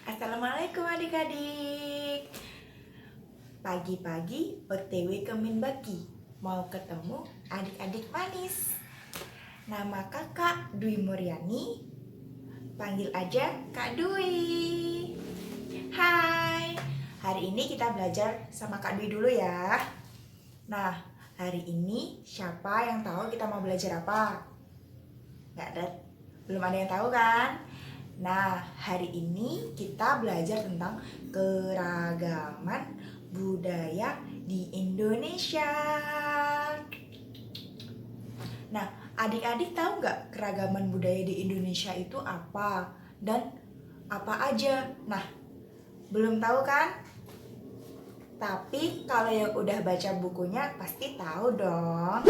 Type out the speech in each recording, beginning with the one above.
Assalamualaikum adik-adik. Pagi-pagi OTW ke Minbagi, mau ketemu adik-adik manis. Nama kakak Dwi Muryani, panggil aja Kak Dwi. Hai, hari ini kita belajar sama Kak Dwi dulu ya. Nah, hari ini siapa yang tahu kita mau belajar apa? Belum ada yang tahu kan? Nah, hari ini kita belajar tentang keragaman budaya di Indonesia. Nah, adik-adik tahu nggak keragaman budaya di Indonesia itu apa? Dan apa aja? Nah, belum tahu kan? Tapi kalau yang udah baca bukunya pasti tahu dong.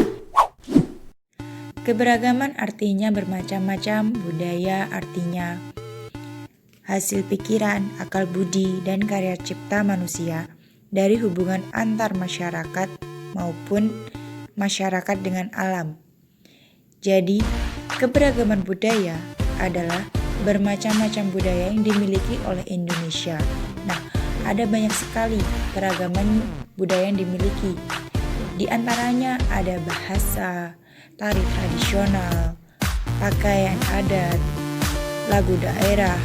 Keberagaman artinya bermacam-macam, budaya artinya hasil pikiran, akal budi, dan karya cipta manusia dari hubungan antar masyarakat maupun masyarakat dengan alam. Jadi, keberagaman budaya adalah bermacam-macam budaya yang dimiliki oleh Indonesia. Nah, ada banyak sekali keragaman budaya yang dimiliki. Di antaranya ada bahasa, tari tradisional, pakaian adat, lagu daerah,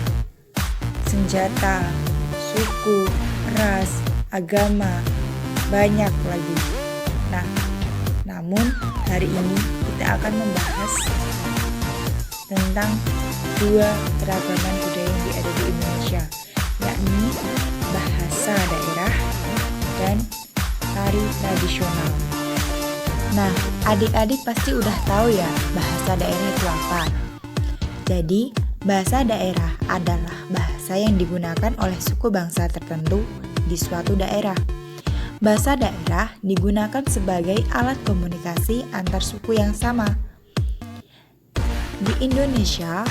senjata, suku, ras, agama, banyak lagi. Nah, namun hari ini kita akan membahas tentang dua keragaman budaya yang ada di Indonesia, yakni bahasa daerah dan tari tradisional. Nah, adik-adik pasti udah tahu ya bahasa daerah itu apa. Jadi, bahasa daerah adalah bahasa yang digunakan oleh suku bangsa tertentu di suatu daerah. Bahasa daerah digunakan sebagai alat komunikasi antar suku yang sama. Di Indonesia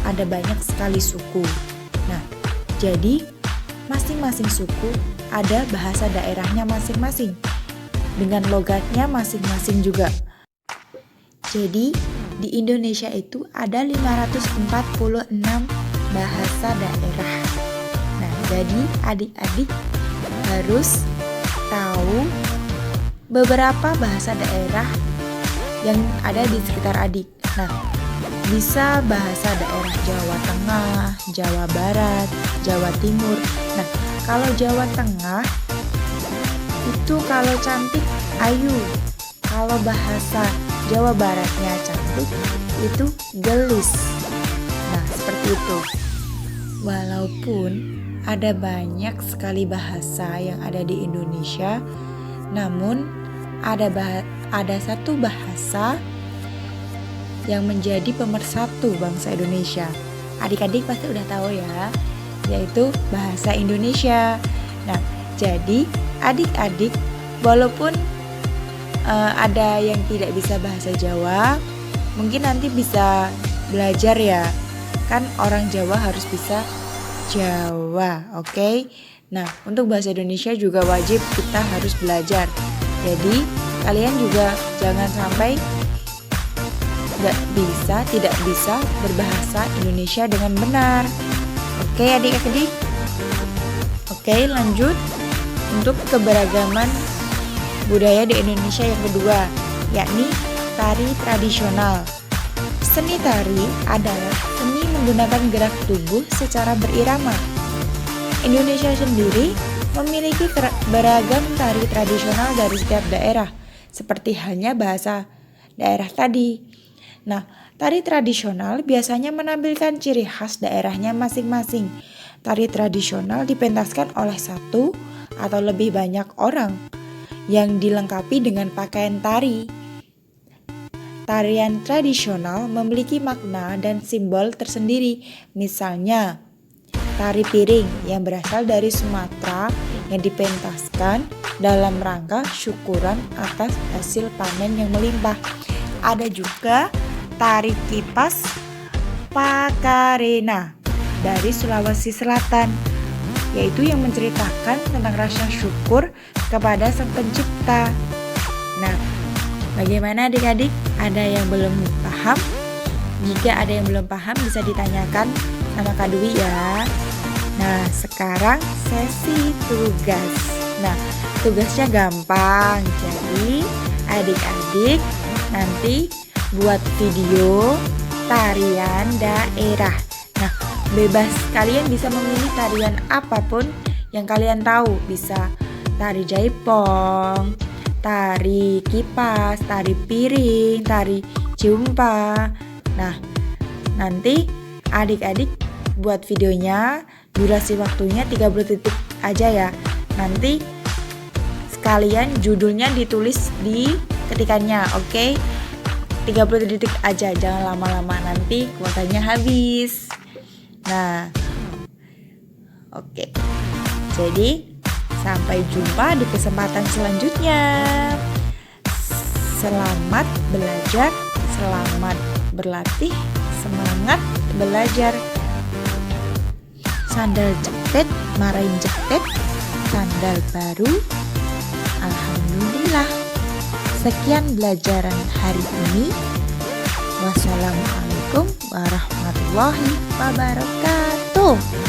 ada banyak sekali suku. Nah, jadi masing-masing suku ada bahasa daerahnya masing-masing, dengan logatnya masing-masing juga. Jadi, di Indonesia itu ada 546 bahasa daerah. Nah, jadi adik-adik harus tahu beberapa bahasa daerah yang ada di sekitar adik. Nah, bisa bahasa daerah Jawa Tengah, Jawa Barat, Jawa Timur. Nah, kalau Jawa Tengah itu kalau cantik ayu, kalau bahasa Jawa Baratnya cantik itu gelis. Nah, seperti itu. Walaupun ada banyak sekali bahasa yang ada di Indonesia, namun ada satu bahasa yang menjadi pemersatu bangsa Indonesia. Adik-adik pasti udah tahu ya, yaitu bahasa Indonesia. Nah, jadi adik-adik walaupun ada yang tidak bisa bahasa Jawa, mungkin nanti bisa belajar ya. Kan orang Jawa harus bisa Jawa, oke? Nah, untuk bahasa Indonesia juga wajib kita harus belajar. Jadi, kalian juga jangan sampai tidak bisa berbahasa Indonesia dengan benar. Oke, adik-adik? Oke, lanjut. Untuk keberagaman budaya di Indonesia yang kedua, yakni tari tradisional. Seni tari adalah seni menggunakan gerak tubuh secara berirama. Indonesia sendiri memiliki beragam tari tradisional dari setiap daerah, seperti halnya bahasa daerah tadi. Nah, tari tradisional biasanya menampilkan ciri khas daerahnya masing-masing. Tari tradisional dipentaskan oleh satu atau lebih banyak orang yang dilengkapi dengan pakaian tari. Tarian tradisional memiliki makna dan simbol tersendiri. Misalnya, tari piring yang berasal dari Sumatera yang dipentaskan dalam rangka syukuran atas hasil panen yang melimpah. Ada juga tari kipas Pakarena dari Sulawesi Selatan, yaitu yang menceritakan tentang rasa syukur kepada Sang Pencipta. Nah, bagaimana adik-adik? Ada yang belum paham? Jika ada yang belum paham bisa ditanyakan sama Kak Dwi ya. Nah, sekarang sesi tugas. Nah, tugasnya gampang. Jadi, adik-adik nanti buat video tarian daerah. Nah, bebas, kalian bisa memilih tarian apapun yang kalian tahu. Bisa tari jaipong, tari kipas, tari piring, tari jumpa. Nah, nanti adik-adik buat videonya, durasi waktunya 30 detik aja ya. Nanti sekalian judulnya ditulis di ketikannya, oke? 30 detik aja, jangan lama-lama, nanti kuotanya habis. Nah, oke. Jadi, sampai jumpa di kesempatan selanjutnya. Selamat belajar, selamat berlatih, semangat belajar. Sandal jepit, marahin jepit, sandal baru. Alhamdulillah. Sekian belajaran hari ini. Wassalamualaikum warahmatullahi wabarakatuh.